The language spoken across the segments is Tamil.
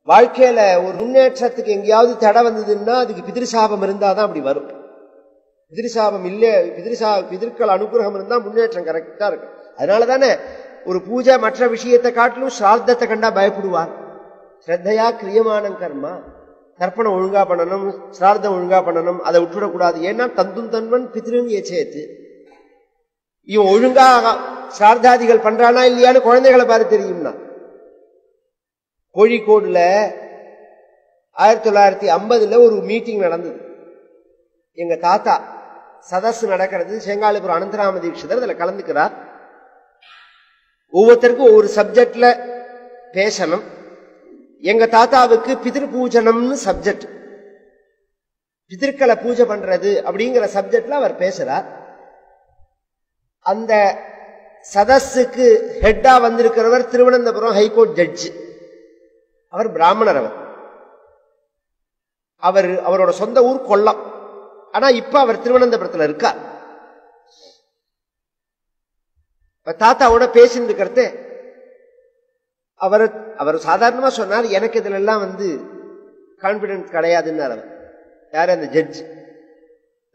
வாழ்க்கையில ஒரு முன்னேற்றத்துக்கு எங்கேயாவது தடை வந்ததுன்னா அதுக்கு பிதிருசாபம் இருந்தாதான் அப்படி வரும். பிதிருசாபம் இல்ல, பிதிர்கள் அனுகிரகம் இருந்தா முன்னேற்றம் கரெக்டா இருக்கு. அதனாலதானே ஒரு பூஜை மற்ற விஷயத்தை காட்டிலும் ஸ்ரார்த்தத்தை கண்டா பயப்படுவார். ஸ்ரத்தையா கிரியமானம் கர்மா, தர்ப்பணம் ஒழுங்கா பண்ணணும், ஸ்ரார்த்தம் ஒழுங்கா பண்ணணும், அதை விட்டுவிடக்கூடாது. ஏன்னா தந்தும் தன்வன் பிதிரும் ஏச்சேத்து. இவன் ஒழுங்கா ஸ்ரார்த்தாதிகள் பண்றானா இல்லையான்னு குழந்தைகளை பாரு தெரியும்னா. கோழிக்கோடுல 1950 ஒரு மீட்டிங் நடந்தது. எங்க தாத்தா சதஸ் நடக்கிறது, செங்காலிபுரம் அனந்தராம தீட்சிதர் அதுல கலந்துக்கிறார். ஒவ்வொருத்தருக்கும் ஒவ்வொரு சப்ஜெக்ட்ல பேசணும். எங்க தாத்தாவுக்கு பிதிரு பூஜனம்னு சப்ஜெக்ட், பிதிர்களை பூஜை பண்றது அப்படிங்கிற சப்ஜெக்ட்ல அவர் பேசுறார். அந்த சதஸுக்கு ஹெட்டா வந்திருக்கிறவர் திருவனந்தபுரம் ஹைகோர்ட் ஜட்ஜ். அவர் பிராமணர். அவரோட சொந்த ஊர் கொல்லம். ஆனா இப்ப அவர் திருவனந்தபுரத்துல இருக்கார். தாத்தாவோட பேசிட்டு இருக்கிறது அவர் சாதாரணமா சொன்னார், எனக்கு இதுல எல்லாம் கான்பிடன்ஸ் கிடையாதுன்னு. அவர் யாரு? அந்த ஜட்ஜ்.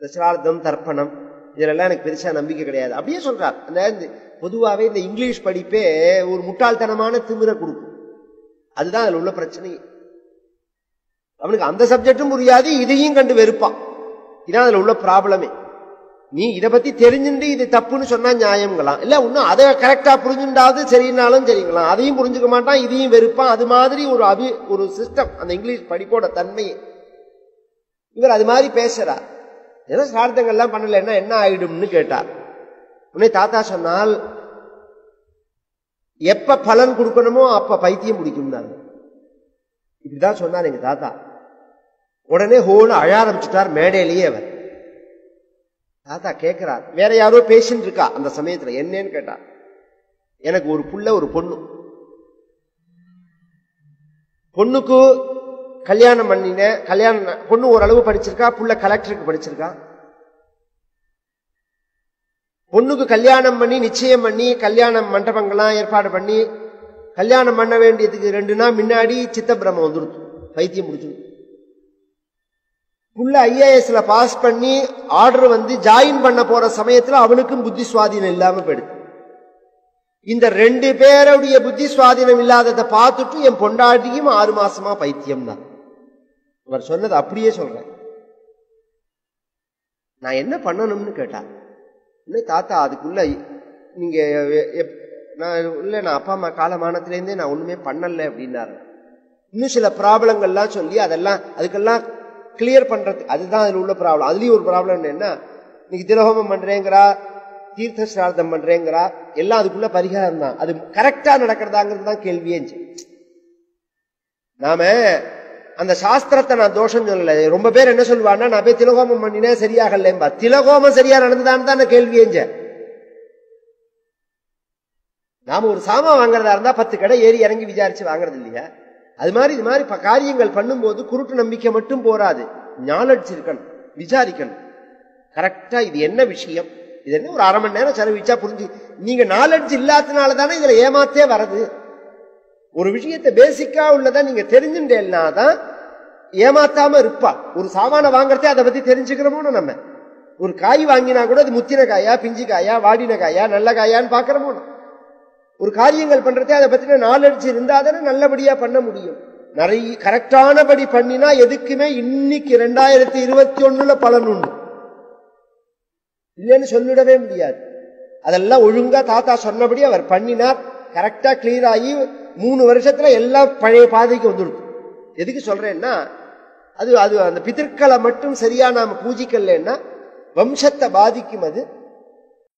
சிரார்த்தம் தர்ப்பணம் இதெல்லாம் எனக்கு பெருசா நம்பிக்கை கிடையாது அப்படியே சொல்றார். அந்த பொதுவாவே இந்த இங்கிலீஷ் படிப்பே ஒரு முட்டாள்தனமான திமிரை கொடுக்கும். அதுதான் அதுல உள்ள பிரச்சனை. அவனுக்கு அந்த சப்ஜெக்டும் புரியாது, இதையும் கண்டு வெறுப்பான். இதான் அதுல உள்ள ப்ராப்ளமே. நீ இதை பத்தி தெரிஞ்சுட்டு இது தப்புன்னு சொன்னா நியாயம்கலாம், இல்ல இன்னும் அதை கரெக்டா புரிஞ்சுட்டாவது சரினாலும் சரிங்களாம். அதையும் புரிஞ்சுக்க மாட்டான், இதையும் வெறுப்பான். அது மாதிரி ஒரு சிஸ்டம் அந்த இங்கிலீஷ் படிப்போட தன்மையை. இவர் அது மாதிரி பேசுறார். ஏதோ சார்த்தங்கள்லாம் பண்ணலன்னா என்ன ஆயிடும்னு கேட்டார். உடனே தாத்தா சொன்னால், எப்ப பலன் கொடுக்கணுமோ அப்ப பைத்தியம் பிடிக்கும். இப்படிதான் சொன்னார் எங்க தாத்தா. உடனே ஹோன்னு அழ ஆரம்பிச்சுட்டார் மேடையிலேயே. அவர் தாத்தா கேட்கிறார், வேற யாரோ பேசிட்டு இருக்கா அந்த சமயத்துல, என்னன்னு கேட்டார். எனக்கு ஒரு புள்ள ஒரு பொண்ணு. பொண்ணுக்கு கல்யாணம் பண்ணின, பொண்ணு ஓரளவு படிச்சிருக்கா, புள்ள கலெக்டருக்கு படிச்சிருக்கா. பொண்ணுக்கு கல்யாணம் பண்ணி நிச்சயம் பண்ணி கல்யாணம் மண்டபங்கள்லாம் ஏற்பாடு பண்ணி கல்யாணம் பண்ண வேண்டியதுக்கு 2 நாள் முன்னாடி சித்தப்பிரமம் வந்துருச்சு, பைத்தியம் முடிச்சுது. புள்ள IASல பாஸ் பண்ணி ஆர்டர் ஜாயின் பண்ண போற சமயத்துல அவனுக்கும் புத்தி சுவாதீனம் இல்லாம போயிடுது. இந்த 2 பேருடைய புத்தி சுவாதீனம் இல்லாததை பார்த்துட்டு என் பொண்டாட்டியும் 6 மாசமா பைத்தியம் தான். அவர் சொன்னது அப்படியே சொல்றேன். நான் என்ன பண்ணணும்னு கேட்டார். தாத்தா அதுக்குள்ள நீங்க நான் அப்பா அம்மா காலமானத்திலேருந்தே நான் ஒண்ணுமே பண்ணல அப்படின்னாரு. இன்னும் சில ப்ராப்ளங்கள்லாம் சொல்லி அதுக்கெல்லாம் கிளியர் பண்றது, அதுதான் அதுல உள்ள ப்ராப்ளம். அதுலயும் ஒரு ப்ராப்ளம் என்னன்னா, நீங்க திலஹோமம் பண்றேங்கிறா, தீர்த்த சிரார்த்தம் பண்றேங்கிறா, எல்லாம் அதுக்குள்ள பரிகாரம் தான். அது கரெக்டா நடக்கிறதாங்கிறது தான் கேள்வியே. நாம அந்த சாஸ்திரத்தை நான் தோஷம் சொல்லல. ரொம்ப பேர் என்ன சொல்லுவான்னா, நான் போய் திலகோமம் பண்ணினேன் சரியாகலேம்பா. திலகோமம் சரியா நடந்துதான் தான் கேள்வியேஞ்ச. நாம ஒரு சாமான் வாங்குறதா இருந்தா 10 கடை ஏறி இறங்கி விசாரிச்சு வாங்குறது இல்லையா? அது மாதிரி இது மாதிரி காரியங்கள் பண்ணும்போது குருட்டு நம்பிக்கை மட்டும் போராது, நாலெட்ஜ் இருக்கணும், விசாரிக்கணும். கரெக்டா இது என்ன விஷயம், இது என்ன ஒரு 1/2 மணி நேரம் செலவிச்சா புரிஞ்சு. நீங்க நாலெட்ஜ் இல்லாதனால தானே இதுல ஏமாத்தே வருது. ஒரு விஷயத்தை பேசிக்கா உள்ளதா நீங்க தெரிஞ்சுட்டேன்னாதான் ஏமாத்தாம இருப்பா. ஒரு சாமான வாங்கறதே அதை பத்தி தெரிஞ்சுக்கிறோமோ. நம்ம ஒரு காய் வாங்கினா கூட அது முத்தின காயா, பிஞ்சு காயா, வாடின காயா, நல்ல காயான்னு பாக்கிறோமோ. ஒரு காரியங்கள் பண்றதே அதை பத்தின நாலெட்ஜ் இருந்தா தானே நல்லபடியா பண்ண முடியும். நிறைய கரெக்டானபடி பண்ணினா எதுக்குமே இன்னைக்கு 2021 பலன் உண்டு, இல்லைன்னு சொல்லிடவே முடியாது. அதெல்லாம் ஒழுங்கா தாத்தா சொன்னபடி அவர் பண்ணினார். கரெக்டா கிளியர் ஆகி 3 வருஷத்துல எல்லாம் பழைய பாதைக்கு வந்துடுது. எதுக்கு சொல்றேன்னா, அது அந்த பிதற்களை மட்டும் சரியா நாம பூஜிக்கலன்னா வம்சத்தை பாதிக்கும். அது